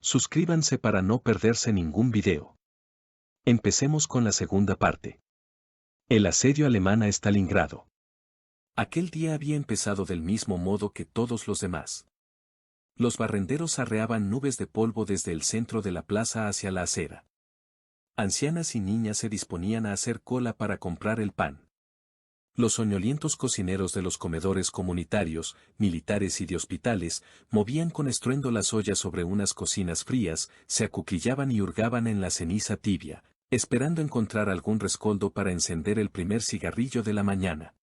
Suscríbanse para no perderse ningún video. Empecemos con la segunda parte. El asedio alemán a Stalingrado. Aquel día había empezado del mismo modo que todos los demás. Los barrenderos arreaban nubes de polvo desde el centro de la plaza hacia la acera. Ancianas y niñas se disponían a hacer cola para comprar el pan. Los soñolientos cocineros de los comedores comunitarios, militares y de hospitales, movían con estruendo las ollas sobre unas cocinas frías, se acuclillaban y hurgaban en la ceniza tibia, esperando encontrar algún rescoldo para encender el primer cigarrillo de la mañana.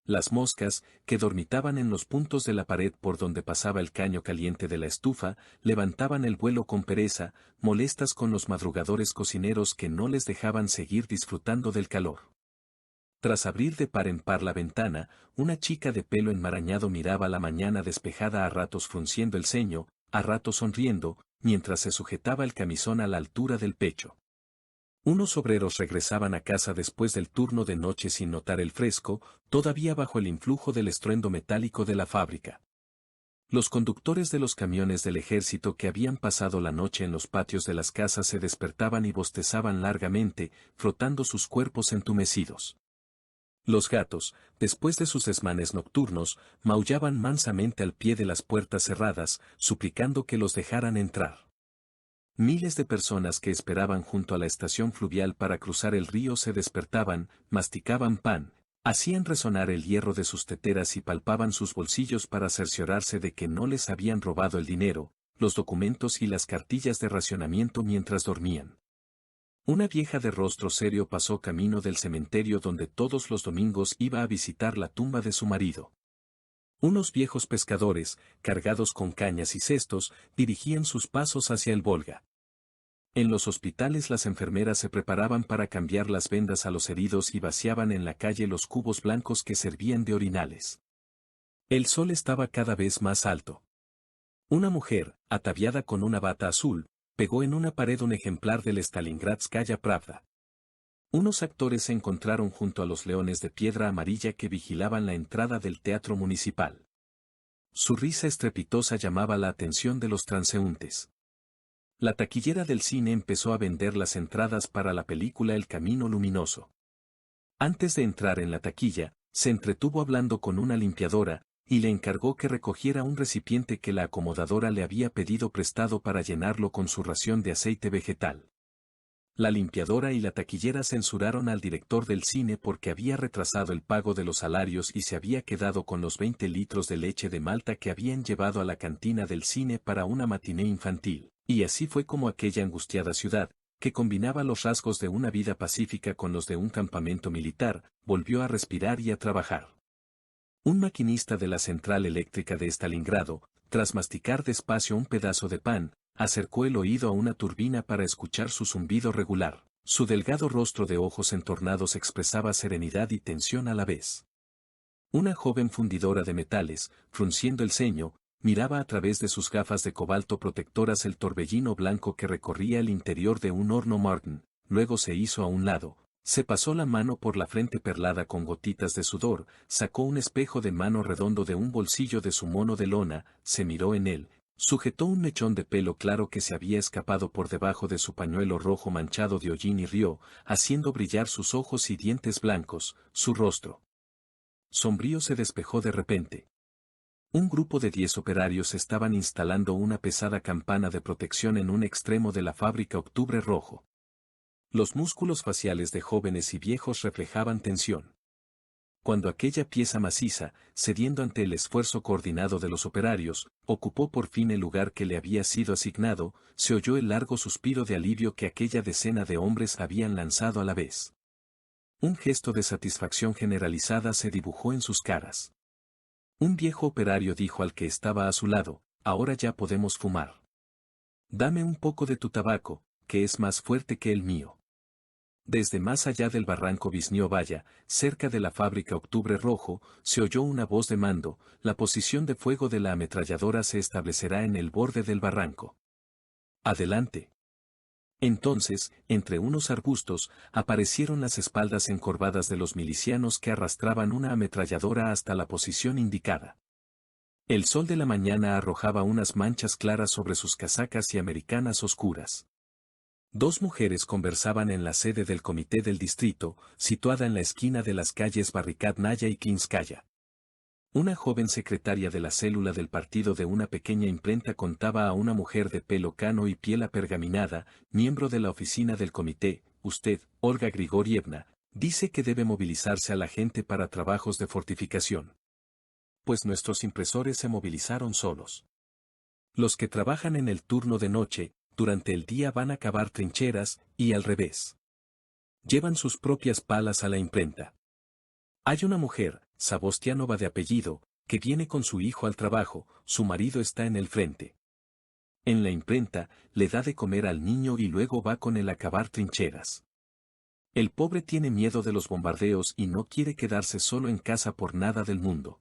Las moscas, que dormitaban en los puntos de la pared por donde pasaba el caño caliente de la estufa, levantaban el vuelo con pereza, molestas con los madrugadores cocineros que no les dejaban seguir disfrutando del calor. Tras abrir de par en par la ventana, una chica de pelo enmarañado miraba la mañana despejada, a ratos frunciendo el ceño, a ratos sonriendo, mientras se sujetaba el camisón a la altura del pecho. Unos obreros regresaban a casa después del turno de noche sin notar el fresco, todavía bajo el influjo del estruendo metálico de la fábrica. Los conductores de los camiones del ejército que habían pasado la noche en los patios de las casas se despertaban y bostezaban largamente, frotando sus cuerpos entumecidos. Los gatos, después de sus desmanes nocturnos, maullaban mansamente al pie de las puertas cerradas, suplicando que los dejaran entrar. Miles de personas que esperaban junto a la estación fluvial para cruzar el río se despertaban, masticaban pan, hacían resonar el hierro de sus teteras y palpaban sus bolsillos para cerciorarse de que no les habían robado el dinero, los documentos y las cartillas de racionamiento mientras dormían. Una vieja de rostro serio pasó camino del cementerio donde todos los domingos iba a visitar la tumba de su marido. Unos viejos pescadores, cargados con cañas y cestos, dirigían sus pasos hacia el Volga. En los hospitales las enfermeras se preparaban para cambiar las vendas a los heridos y vaciaban en la calle los cubos blancos que servían de orinales. El sol estaba cada vez más alto. Una mujer, ataviada con una bata azul, pegó en una pared un ejemplar del Stalingradskaya Pravda. Unos actores se encontraron junto a los leones de piedra amarilla que vigilaban la entrada del teatro municipal. Su risa estrepitosa llamaba la atención de los transeúntes. La taquillera del cine empezó a vender las entradas para la película El Camino Luminoso. Antes de entrar en la taquilla, se entretuvo hablando con una limpiadora, y le encargó que recogiera un recipiente que la acomodadora le había pedido prestado para llenarlo con su ración de aceite vegetal. La limpiadora y la taquillera censuraron al director del cine porque había retrasado el pago de los salarios y se había quedado con los 20 litros de leche de Malta que habían llevado a la cantina del cine para una matiné infantil, y así fue como aquella angustiada ciudad, que combinaba los rasgos de una vida pacífica con los de un campamento militar, volvió a respirar y a trabajar. Un maquinista de la central eléctrica de Stalingrado, tras masticar despacio un pedazo de pan, acercó el oído a una turbina para escuchar su zumbido regular. Su delgado rostro de ojos entornados expresaba serenidad y tensión a la vez. Una joven fundidora de metales, frunciendo el ceño, miraba a través de sus gafas de cobalto protectoras el torbellino blanco que recorría el interior de un horno Martin, luego se hizo a un lado. Se pasó la mano por la frente perlada con gotitas de sudor, sacó un espejo de mano redondo de un bolsillo de su mono de lona, se miró en él, sujetó un mechón de pelo claro que se había escapado por debajo de su pañuelo rojo manchado de hollín y rió, haciendo brillar sus ojos y dientes blancos, su rostro sombrío se despejó de repente. Un grupo de 10 operarios estaban instalando una pesada campana de protección en un extremo de la fábrica Octubre Rojo. Los músculos faciales de jóvenes y viejos reflejaban tensión. Cuando aquella pieza maciza, cediendo ante el esfuerzo coordinado de los operarios, ocupó por fin el lugar que le había sido asignado, se oyó el largo suspiro de alivio que aquella decena de hombres habían lanzado a la vez. Un gesto de satisfacción generalizada se dibujó en sus caras. Un viejo operario dijo al que estaba a su lado, «Ahora ya podemos fumar. Dame un poco de tu tabaco, que es más fuerte que el mío». Desde más allá del barranco Visnióvaya, cerca de la fábrica Octubre Rojo, se oyó una voz de mando, «La posición de fuego de la ametralladora se establecerá en el borde del barranco. Adelante». Entonces, entre unos arbustos, aparecieron las espaldas encorvadas de los milicianos que arrastraban una ametralladora hasta la posición indicada. El sol de la mañana arrojaba unas manchas claras sobre sus casacas y americanas oscuras. Dos mujeres conversaban en la sede del comité del distrito, situada en la esquina de las calles Barricad Naya y Klinskaya. Una joven secretaria de la célula del partido de una pequeña imprenta contaba a una mujer de pelo cano y piel apergaminada, miembro de la oficina del comité: usted, Olga Grigorievna, dice que debe movilizarse a la gente para trabajos de fortificación. Pues nuestros impresores se movilizaron solos. Los que trabajan en el turno de noche, durante el día van a cavar trincheras, y al revés. Llevan sus propias palas a la imprenta. Hay una mujer, Sabostianova de apellido, que viene con su hijo al trabajo, su marido está en el frente. En la imprenta, le da de comer al niño y luego va con él a cavar trincheras. El pobre tiene miedo de los bombardeos y no quiere quedarse solo en casa por nada del mundo.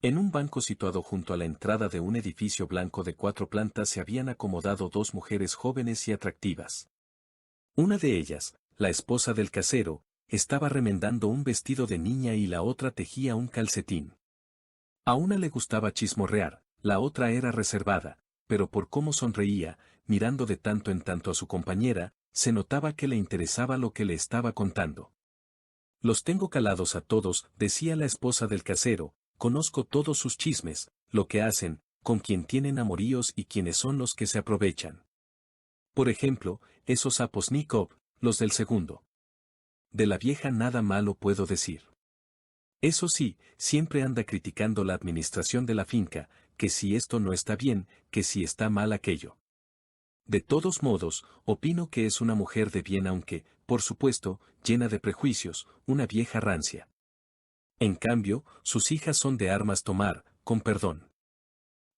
En un banco situado junto a la entrada de un edificio blanco de 4 plantas se habían acomodado dos mujeres jóvenes y atractivas. Una de ellas, la esposa del casero, estaba remendando un vestido de niña y la otra tejía un calcetín. A una le gustaba chismorrear, la otra era reservada, pero por cómo sonreía, mirando de tanto en tanto a su compañera, se notaba que le interesaba lo que le estaba contando. Los tengo calados a todos, decía la esposa del casero, conozco todos sus chismes, lo que hacen, con quién tienen amoríos y quiénes son los que se aprovechan. Por ejemplo, esos Aposnikov, los del segundo. De la vieja nada malo puedo decir. Eso sí, siempre anda criticando la administración de la finca, que si esto no está bien, que si está mal aquello. De todos modos, opino que es una mujer de bien aunque, por supuesto, llena de prejuicios, una vieja rancia. En cambio, sus hijas son de armas tomar, con perdón.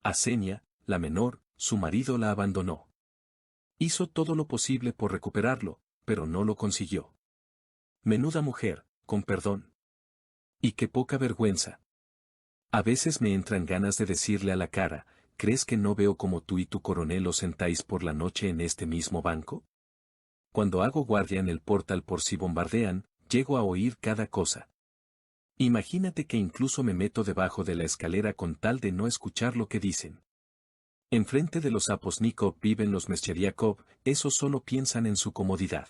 Asenia, la menor, su marido la abandonó. Hizo todo lo posible por recuperarlo, pero no lo consiguió. Menuda mujer, con perdón. Y qué poca vergüenza. A veces me entran ganas de decirle a la cara: ¿crees que no veo como tú y tu coronel os sentáis por la noche en este mismo banco? Cuando hago guardia en el portal por si bombardean, llego a oír cada cosa. Imagínate que incluso me meto debajo de la escalera con tal de no escuchar lo que dicen. Enfrente de los Aposnikov viven los Mescheriakov, esos solo piensan en su comodidad.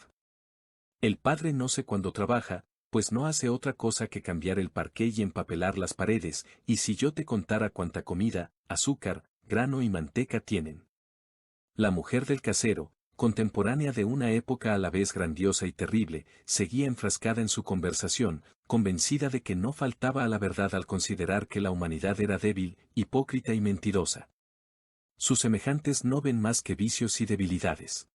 El padre no sé cuándo trabaja, pues no hace otra cosa que cambiar el parqué y empapelar las paredes, y si yo te contara cuánta comida, azúcar, grano y manteca tienen. La mujer del casero, contemporánea de una época a la vez grandiosa y terrible, seguía enfrascada en su conversación, convencida de que no faltaba a la verdad al considerar que la humanidad era débil, hipócrita y mentirosa. Sus semejantes no ven más que vicios y debilidades.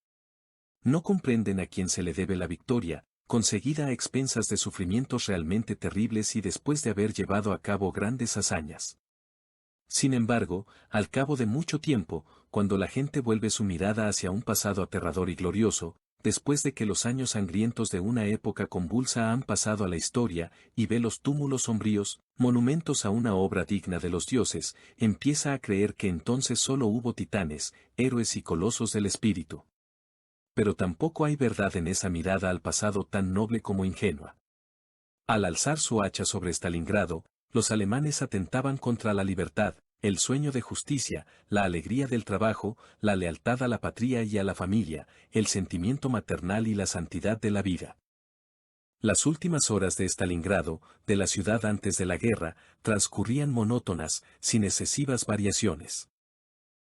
No comprenden a quién se le debe la victoria, conseguida a expensas de sufrimientos realmente terribles y después de haber llevado a cabo grandes hazañas. Sin embargo, al cabo de mucho tiempo, cuando la gente vuelve su mirada hacia un pasado aterrador y glorioso, después de que los años sangrientos de una época convulsa han pasado a la historia, y ve los túmulos sombríos, monumentos a una obra digna de los dioses, empieza a creer que entonces solo hubo titanes, héroes y colosos del espíritu. Pero tampoco hay verdad en esa mirada al pasado tan noble como ingenua. Al alzar su hacha sobre Stalingrado, los alemanes atentaban contra la libertad, el sueño de justicia, la alegría del trabajo, la lealtad a la patria y a la familia, el sentimiento maternal y la santidad de la vida. Las últimas horas de Stalingrado, de la ciudad antes de la guerra, transcurrían monótonas, sin excesivas variaciones.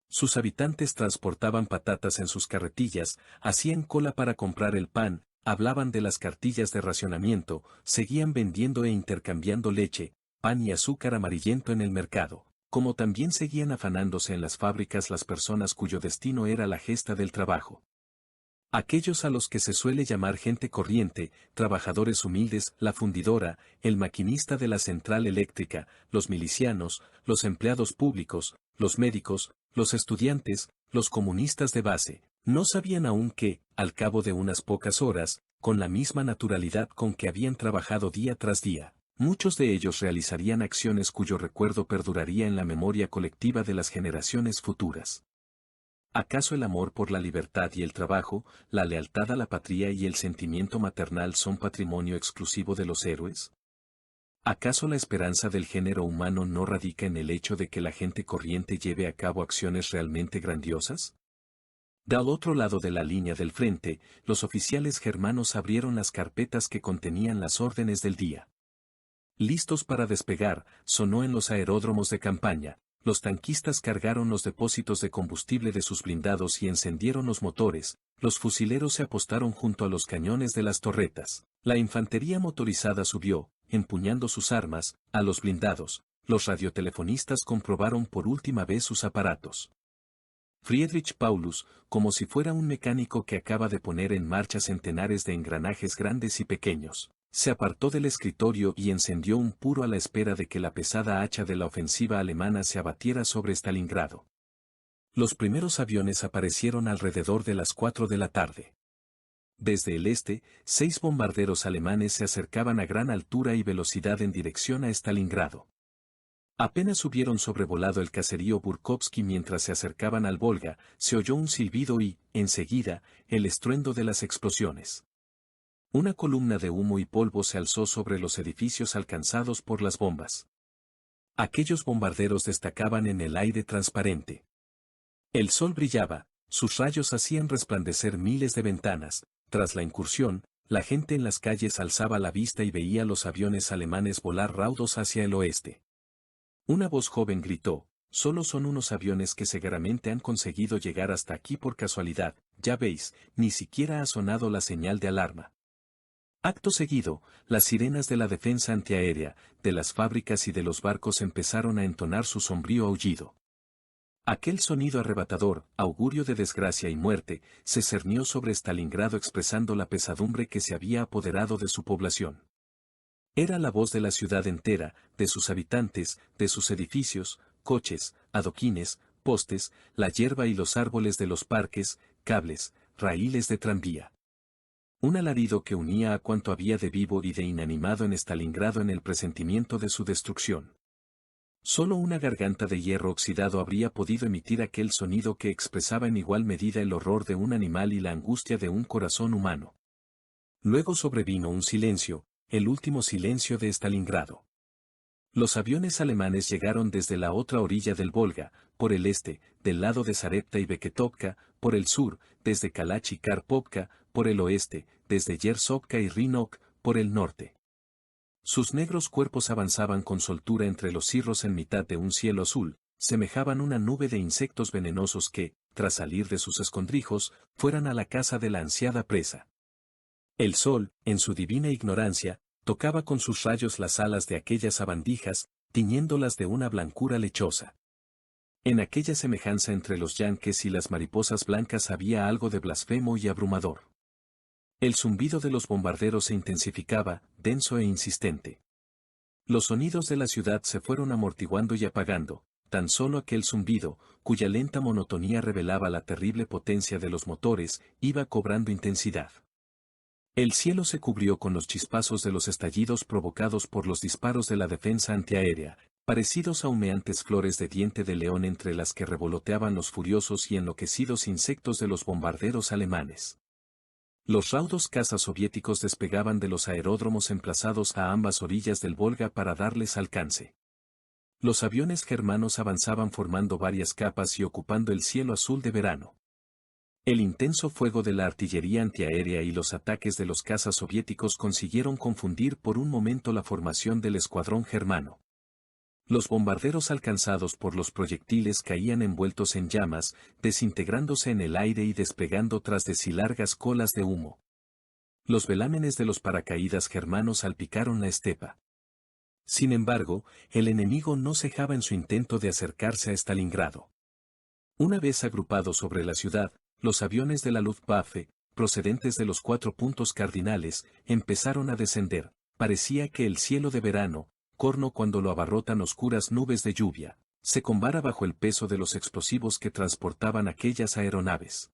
Sus habitantes transportaban patatas en sus carretillas, hacían cola para comprar el pan, hablaban de las cartillas de racionamiento, seguían vendiendo e intercambiando leche, pan y azúcar amarillento en el mercado, como también seguían afanándose en las fábricas las personas cuyo destino era la gesta del trabajo. Aquellos a los que se suele llamar gente corriente, trabajadores humildes, la fundidora, el maquinista de la central eléctrica, los milicianos, los empleados públicos, los médicos, los estudiantes, los comunistas de base, no sabían aún que, al cabo de unas pocas horas, con la misma naturalidad con que habían trabajado día tras día, muchos de ellos realizarían acciones cuyo recuerdo perduraría en la memoria colectiva de las generaciones futuras. ¿Acaso el amor por la libertad y el trabajo, la lealtad a la patria y el sentimiento maternal son patrimonio exclusivo de los héroes? ¿Acaso la esperanza del género humano no radica en el hecho de que la gente corriente lleve a cabo acciones realmente grandiosas? Del otro lado de la línea del frente, los oficiales germanos abrieron las carpetas que contenían las órdenes del día. Listos para despegar, sonó en los aeródromos de campaña. Los tanquistas cargaron los depósitos de combustible de sus blindados y encendieron los motores. Los fusileros se apostaron junto a los cañones de las torretas. La infantería motorizada subió, empuñando sus armas, a los blindados. Los radiotelefonistas comprobaron por última vez sus aparatos. Friedrich Paulus, como si fuera un mecánico que acaba de poner en marcha centenares de engranajes grandes y pequeños, se apartó del escritorio y encendió un puro a la espera de que la pesada hacha de la ofensiva alemana se abatiera sobre Stalingrado. Los primeros aviones aparecieron alrededor de las 4 de la tarde. Desde el este, 6 bombarderos alemanes se acercaban a gran altura y velocidad en dirección a Stalingrado. Apenas hubieron sobrevolado el caserío Burkovsky mientras se acercaban al Volga, se oyó un silbido y, enseguida, el estruendo de las explosiones. Una columna de humo y polvo se alzó sobre los edificios alcanzados por las bombas. Aquellos bombarderos destacaban en el aire transparente. El sol brillaba, sus rayos hacían resplandecer miles de ventanas. Tras la incursión, la gente en las calles alzaba la vista y veía los aviones alemanes volar raudos hacia el oeste. Una voz joven gritó: «Solo son unos aviones que seguramente han conseguido llegar hasta aquí por casualidad, ya veis, ni siquiera ha sonado la señal de alarma». Acto seguido, las sirenas de la defensa antiaérea, de las fábricas y de los barcos empezaron a entonar su sombrío aullido. Aquel sonido arrebatador, augurio de desgracia y muerte, se cernió sobre Stalingrado expresando la pesadumbre que se había apoderado de su población. Era la voz de la ciudad entera, de sus habitantes, de sus edificios, coches, adoquines, postes, la hierba y los árboles de los parques, cables, raíles de tranvía. Un alarido que unía a cuanto había de vivo y de inanimado en Stalingrado en el presentimiento de su destrucción. Solo una garganta de hierro oxidado habría podido emitir aquel sonido que expresaba en igual medida el horror de un animal y la angustia de un corazón humano. Luego sobrevino un silencio, el último silencio de Stalingrado. Los aviones alemanes llegaron desde la otra orilla del Volga, por el este, del lado de Sarepta y Beketovka, por el sur, desde Kalach y Karpovka, por el oeste, desde Yersovka y Rinok, por el norte. Sus negros cuerpos avanzaban con soltura entre los cirros en mitad de un cielo azul, semejaban una nube de insectos venenosos que, tras salir de sus escondrijos, fueran a la caza de la ansiada presa. El sol, en su divina ignorancia, tocaba con sus rayos las alas de aquellas sabandijas, tiñéndolas de una blancura lechosa. En aquella semejanza entre los yanques y las mariposas blancas había algo de blasfemo y abrumador. El zumbido de los bombarderos se intensificaba, denso e insistente. Los sonidos de la ciudad se fueron amortiguando y apagando, tan solo aquel zumbido, cuya lenta monotonía revelaba la terrible potencia de los motores, iba cobrando intensidad. El cielo se cubrió con los chispazos de los estallidos provocados por los disparos de la defensa antiaérea, parecidos a humeantes flores de diente de león entre las que revoloteaban los furiosos y enloquecidos insectos de los bombarderos alemanes. Los raudos cazas soviéticos despegaban de los aeródromos emplazados a ambas orillas del Volga para darles alcance. Los aviones germanos avanzaban formando varias capas y ocupando el cielo azul de verano. El intenso fuego de la artillería antiaérea y los ataques de los cazas soviéticos consiguieron confundir por un momento la formación del escuadrón germano. Los bombarderos alcanzados por los proyectiles caían envueltos en llamas, desintegrándose en el aire y desplegando tras de sí largas colas de humo. Los velámenes de los paracaídas germanos salpicaron la estepa. Sin embargo, el enemigo no cejaba en su intento de acercarse a Stalingrado. Una vez agrupados sobre la ciudad, los aviones de la Luftwaffe, procedentes de los 4 puntos cardinales, empezaron a descender. Parecía que el cielo de verano, corno cuando lo abarrotan oscuras nubes de lluvia, se combara bajo el peso de los explosivos que transportaban aquellas aeronaves.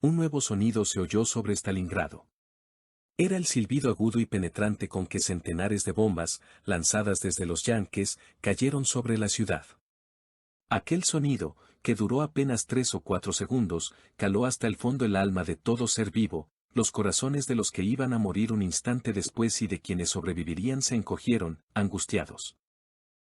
Un nuevo sonido se oyó sobre Stalingrado. Era el silbido agudo y penetrante con que centenares de bombas, lanzadas desde los yanques, cayeron sobre la ciudad. Aquel sonido, que duró apenas 3 o 4 segundos, caló hasta el fondo el alma de todo ser vivo. los corazones de los que iban a morir un instante después y de quienes sobrevivirían se encogieron, angustiados.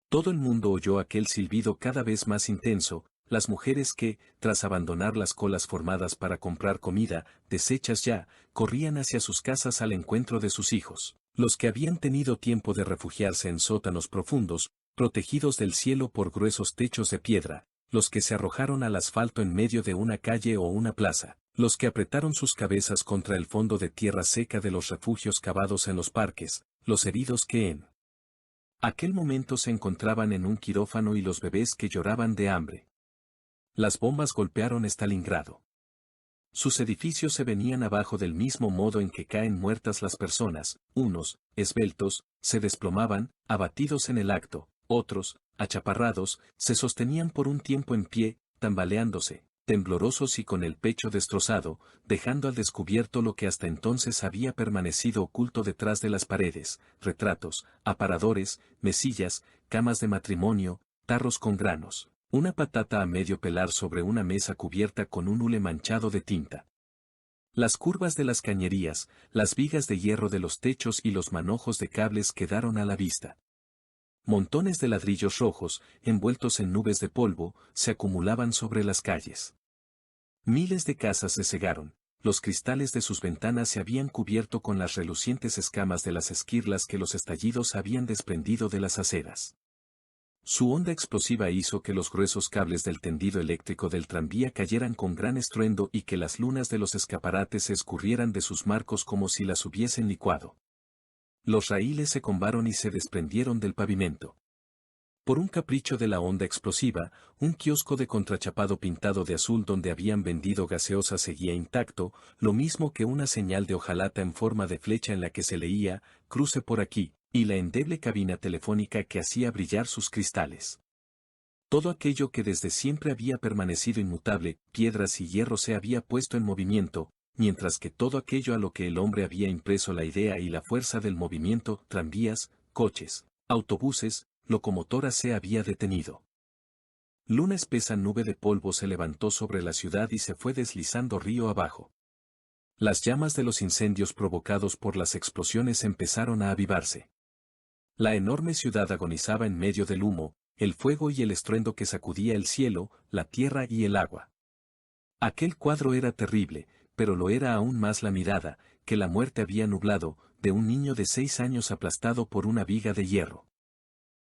Todo el mundo oyó aquel silbido cada vez más intenso, las mujeres que, tras abandonar las colas formadas para comprar comida, deshechas ya, corrían hacia sus casas al encuentro de sus hijos, los que habían tenido tiempo de refugiarse en sótanos profundos, protegidos del cielo por gruesos techos de piedra, los que se arrojaron al asfalto en medio de una calle o una plaza, los que apretaron sus cabezas contra el fondo de tierra seca de los refugios cavados en los parques, los heridos que en aquel momento se encontraban en un quirófano y los bebés que lloraban de hambre. Las bombas golpearon Stalingrado. Sus edificios se venían abajo del mismo modo en que caen muertas las personas, unos, esbeltos, se desplomaban, abatidos en el acto, otros, achaparrados, se sostenían por un tiempo en pie, tambaleándose, temblorosos y con el pecho destrozado, dejando al descubierto lo que hasta entonces había permanecido oculto detrás de las paredes, retratos, aparadores, mesillas, camas de matrimonio, tarros con granos, una patata a medio pelar sobre una mesa cubierta con un hule manchado de tinta. Las curvas de las cañerías, las vigas de hierro de los techos y los manojos de cables quedaron a la vista. Montones de ladrillos rojos, envueltos en nubes de polvo, se acumulaban sobre las calles. Miles de casas se cegaron, los cristales de sus ventanas se habían cubierto con las relucientes escamas de las esquirlas que los estallidos habían desprendido de las aceras. Su onda explosiva hizo que los gruesos cables del tendido eléctrico del tranvía cayeran con gran estruendo y que las lunas de los escaparates se escurrieran de sus marcos como si las hubiesen licuado. Los raíles se combaron y se desprendieron del pavimento. Por un capricho de la onda explosiva, un kiosco de contrachapado pintado de azul donde habían vendido gaseosa seguía intacto, lo mismo que una señal de hojalata en forma de flecha en la que se leía, cruce por aquí, y la endeble cabina telefónica que hacía brillar sus cristales. Todo aquello que desde siempre había permanecido inmutable, piedras y hierro se había puesto en movimiento, mientras que todo aquello a lo que el hombre había impreso la idea y la fuerza del movimiento, tranvías, coches, autobuses, locomotoras se había detenido. Luna espesa nube de polvo se levantó sobre la ciudad y se fue deslizando río abajo. Las llamas de los incendios provocados por las explosiones empezaron a avivarse. La enorme ciudad agonizaba en medio del humo, el fuego y el estruendo que sacudía el cielo, la tierra y el agua. Aquel cuadro era terrible, pero lo era aún más la mirada, que la muerte había nublado, de un niño de 6 años aplastado por una viga de hierro.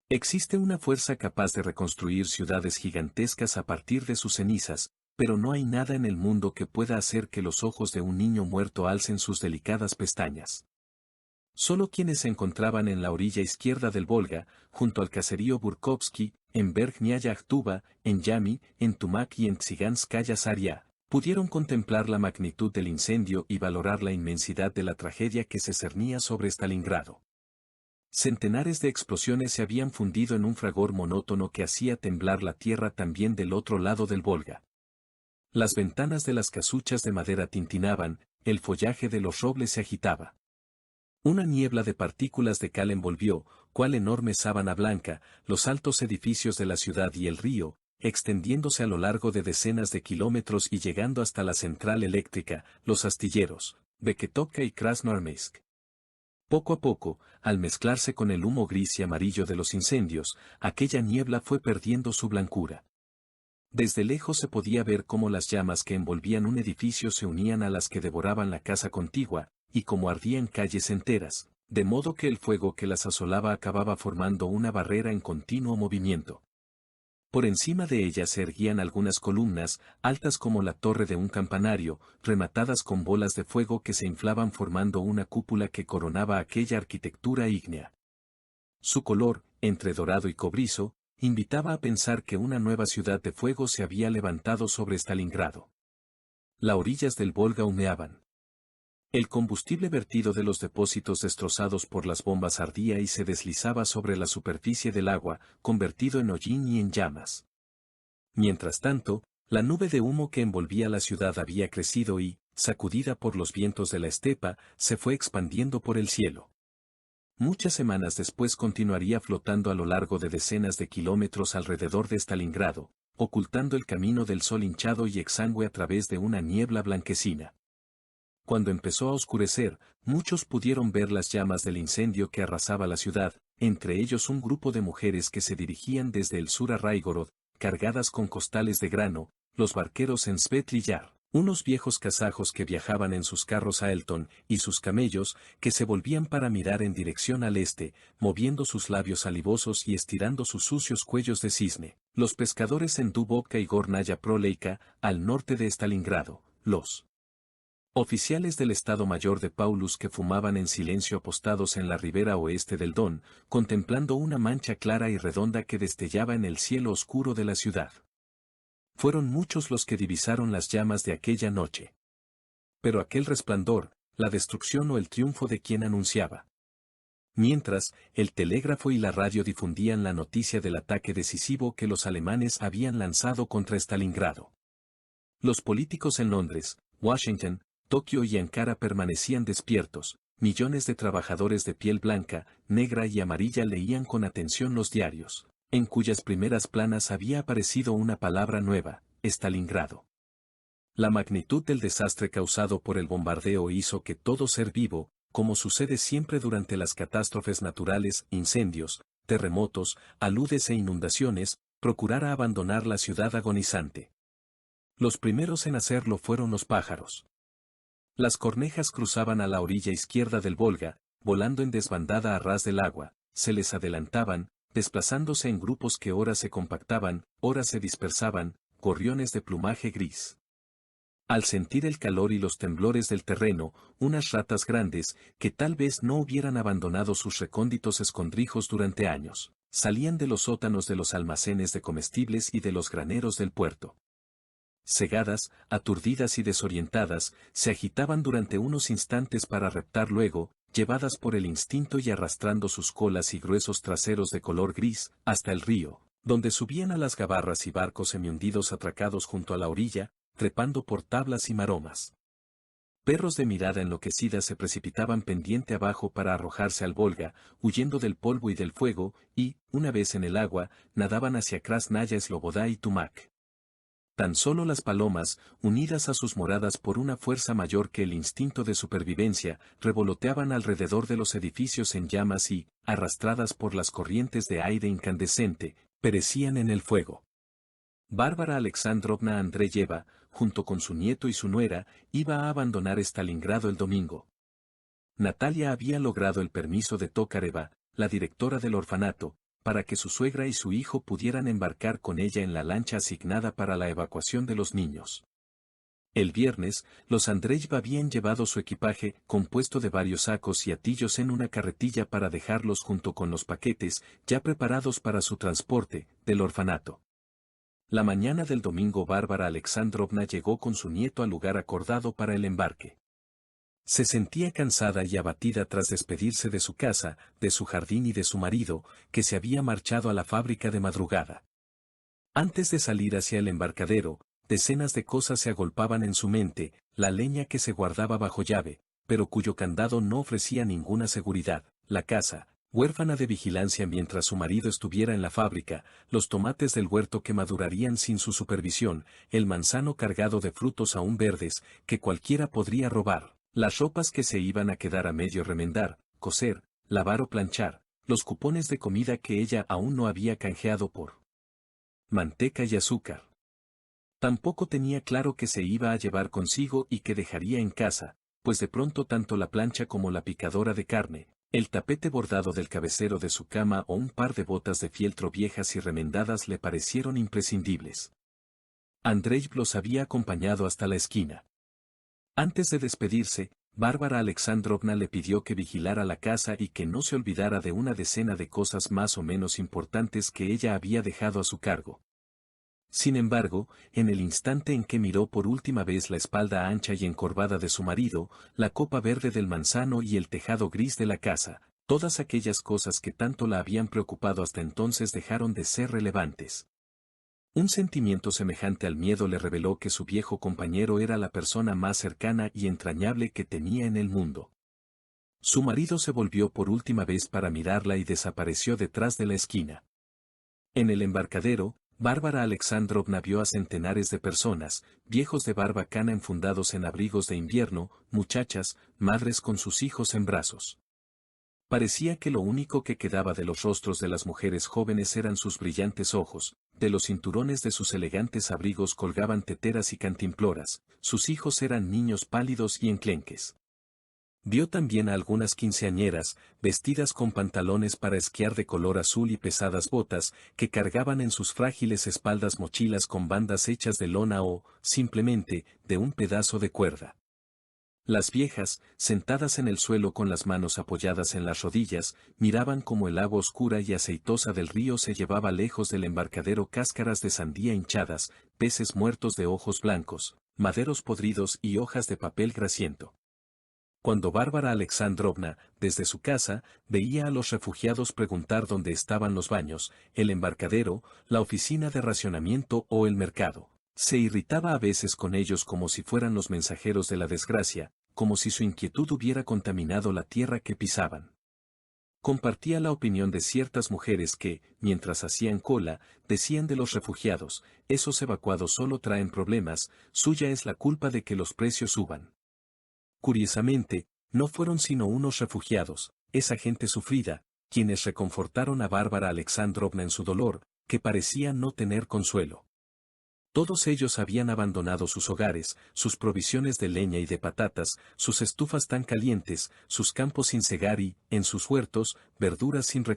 Existe una fuerza capaz de reconstruir ciudades gigantescas a partir de sus cenizas, pero no hay nada en el mundo que pueda hacer que los ojos de un niño muerto alcen sus delicadas pestañas. Solo quienes se encontraban en la orilla izquierda del Volga, junto al caserío Burkovsky, en Verkhnaya Akhtuba, en Yami, en Tumak y en Tsiganskaya Zarya, pudieron contemplar la magnitud del incendio y valorar la inmensidad de la tragedia que se cernía sobre Stalingrado. Centenares de explosiones se habían fundido en un fragor monótono que hacía temblar la tierra también del otro lado del Volga. Las ventanas de las casuchas de madera tintinaban, el follaje de los robles se agitaba. Una niebla de partículas de cal envolvió, cual enorme sábana blanca, los altos edificios de la ciudad y el río, extendiéndose a lo largo de decenas de kilómetros y llegando hasta la central eléctrica, los astilleros, Beketovka y Krasnoarmeysk. Poco a poco, al mezclarse con el humo gris y amarillo de los incendios, aquella niebla fue perdiendo su blancura. Desde lejos se podía ver cómo las llamas que envolvían un edificio se unían a las que devoraban la casa contigua, y cómo ardían calles enteras, de modo que el fuego que las asolaba acababa formando una barrera en continuo movimiento. Por encima de ellas se erguían algunas columnas, altas como la torre de un campanario, rematadas con bolas de fuego que se inflaban formando una cúpula que coronaba aquella arquitectura ígnea. Su color, entre dorado y cobrizo, invitaba a pensar que una nueva ciudad de fuego se había levantado sobre Stalingrado. Las orillas del Volga humeaban. El combustible vertido de los depósitos destrozados por las bombas ardía y se deslizaba sobre la superficie del agua, convertido en hollín y en llamas. Mientras tanto, la nube de humo que envolvía la ciudad había crecido y, sacudida por los vientos de la estepa, se fue expandiendo por el cielo. Muchas semanas después continuaría flotando a lo largo de decenas de kilómetros alrededor de Stalingrado, ocultando el camino del sol hinchado y exangüe a través de una niebla blanquecina. Cuando empezó a oscurecer, muchos pudieron ver las llamas del incendio que arrasaba la ciudad, entre ellos un grupo de mujeres que se dirigían desde el sur a Raigorod, cargadas con costales de grano, los barqueros en Svetli Yar, unos viejos kazajos que viajaban en sus carros a Elton, y sus camellos, que se volvían para mirar en dirección al este, moviendo sus labios salivosos y estirando sus sucios cuellos de cisne, los pescadores en Dubovka y Gornaya Proleika, al norte de Stalingrado, los oficiales del Estado Mayor de Paulus que fumaban en silencio apostados en la ribera oeste del Don, contemplando una mancha clara y redonda que destellaba en el cielo oscuro de la ciudad. Fueron muchos los que divisaron las llamas de aquella noche. Pero aquel resplandor, la destrucción o el triunfo de quien anunciaba. Mientras, el telégrafo y la radio difundían la noticia del ataque decisivo que los alemanes habían lanzado contra Stalingrado. Los políticos en Londres, Washington, Tokio y Ankara permanecían despiertos, millones de trabajadores de piel blanca, negra y amarilla leían con atención los diarios, en cuyas primeras planas había aparecido una palabra nueva, Stalingrado. La magnitud del desastre causado por el bombardeo hizo que todo ser vivo, como sucede siempre durante las catástrofes naturales, incendios, terremotos, aludes e inundaciones, procurara abandonar la ciudad agonizante. Los primeros en hacerlo fueron los pájaros. Las cornejas cruzaban a la orilla izquierda del Volga, volando en desbandada a ras del agua, se les adelantaban, desplazándose en grupos que ora se compactaban, ora se dispersaban, gorriones de plumaje gris. Al sentir el calor y los temblores del terreno, unas ratas grandes, que tal vez no hubieran abandonado sus recónditos escondrijos durante años, salían de los sótanos de los almacenes de comestibles y de los graneros del puerto. Cegadas, aturdidas y desorientadas, se agitaban durante unos instantes para reptar luego, llevadas por el instinto y arrastrando sus colas y gruesos traseros de color gris, hasta el río, donde subían a las gabarras y barcos semihundidos atracados junto a la orilla, trepando por tablas y maromas. Perros de mirada enloquecida se precipitaban pendiente abajo para arrojarse al Volga, huyendo del polvo y del fuego, y, una vez en el agua, nadaban hacia Krasnaya Slobodá y Tumac. Tan solo las palomas, unidas a sus moradas por una fuerza mayor que el instinto de supervivencia, revoloteaban alrededor de los edificios en llamas y, arrastradas por las corrientes de aire incandescente, perecían en el fuego. Bárbara Alexandrovna Andreyeva, junto con su nieto y su nuera, iba a abandonar Stalingrado el domingo. Natalia había logrado el permiso de Tokareva, la directora del orfanato, para que su suegra y su hijo pudieran embarcar con ella en la lancha asignada para la evacuación de los niños. El viernes, los Andreyev habían llevado su equipaje, compuesto de varios sacos y atillos en una carretilla para dejarlos junto con los paquetes, ya preparados para su transporte, del orfanato. La mañana del domingo Bárbara Alexandrovna llegó con su nieto al lugar acordado para el embarque. Se sentía cansada y abatida tras despedirse de su casa, de su jardín y de su marido, que se había marchado a la fábrica de madrugada. Antes de salir hacia el embarcadero, decenas de cosas se agolpaban en su mente, la leña que se guardaba bajo llave, pero cuyo candado no ofrecía ninguna seguridad, la casa, huérfana de vigilancia mientras su marido estuviera en la fábrica, los tomates del huerto que madurarían sin su supervisión, el manzano cargado de frutos aún verdes, que cualquiera podría robar. Las ropas que se iban a quedar a medio remendar, coser, lavar o planchar, los cupones de comida que ella aún no había canjeado por manteca y azúcar. Tampoco tenía claro que se iba a llevar consigo y que dejaría en casa, pues de pronto tanto la plancha como la picadora de carne, el tapete bordado del cabecero de su cama o un par de botas de fieltro viejas y remendadas le parecieron imprescindibles. Andreyev los había acompañado hasta la esquina. Antes de despedirse, Bárbara Alexandrovna le pidió que vigilara la casa y que no se olvidara de una decena de cosas más o menos importantes que ella había dejado a su cargo. Sin embargo, en el instante en que miró por última vez la espalda ancha y encorvada de su marido, la copa verde del manzano y el tejado gris de la casa, todas aquellas cosas que tanto la habían preocupado hasta entonces dejaron de ser relevantes. Un sentimiento semejante al miedo le reveló que su viejo compañero era la persona más cercana y entrañable que tenía en el mundo. Su marido se volvió por última vez para mirarla y desapareció detrás de la esquina. En el embarcadero, Bárbara Alexandrovna vio a centenares de personas, viejos de barba cana enfundados en abrigos de invierno, muchachas, madres con sus hijos en brazos. Parecía que lo único que quedaba de los rostros de las mujeres jóvenes eran sus brillantes ojos, de los cinturones de sus elegantes abrigos colgaban teteras y cantimploras, sus hijos eran niños pálidos y enclenques. Vio también a algunas quinceañeras, vestidas con pantalones para esquiar de color azul y pesadas botas, que cargaban en sus frágiles espaldas mochilas con bandas hechas de lona o, simplemente, de un pedazo de cuerda. Las viejas, sentadas en el suelo con las manos apoyadas en las rodillas, miraban como el agua oscura y aceitosa del río se llevaba lejos del embarcadero cáscaras de sandía hinchadas, peces muertos de ojos blancos, maderos podridos y hojas de papel grasiento. Cuando Bárbara Alexandrovna, desde su casa, veía a los refugiados preguntar dónde estaban los baños, el embarcadero, la oficina de racionamiento o el mercado, se irritaba a veces con ellos como si fueran los mensajeros de la desgracia, como si su inquietud hubiera contaminado la tierra que pisaban. Compartía la opinión de ciertas mujeres que, mientras hacían cola, decían de los refugiados, esos evacuados solo traen problemas, suya es la culpa de que los precios suban. Curiosamente, no fueron sino unos refugiados, esa gente sufrida, quienes reconfortaron a Bárbara Alexandrovna en su dolor, que parecía no tener consuelo. Todos ellos habían abandonado sus hogares, sus provisiones de leña y de patatas, sus estufas tan calientes, sus campos sin cegar y, en sus huertos, verduras sin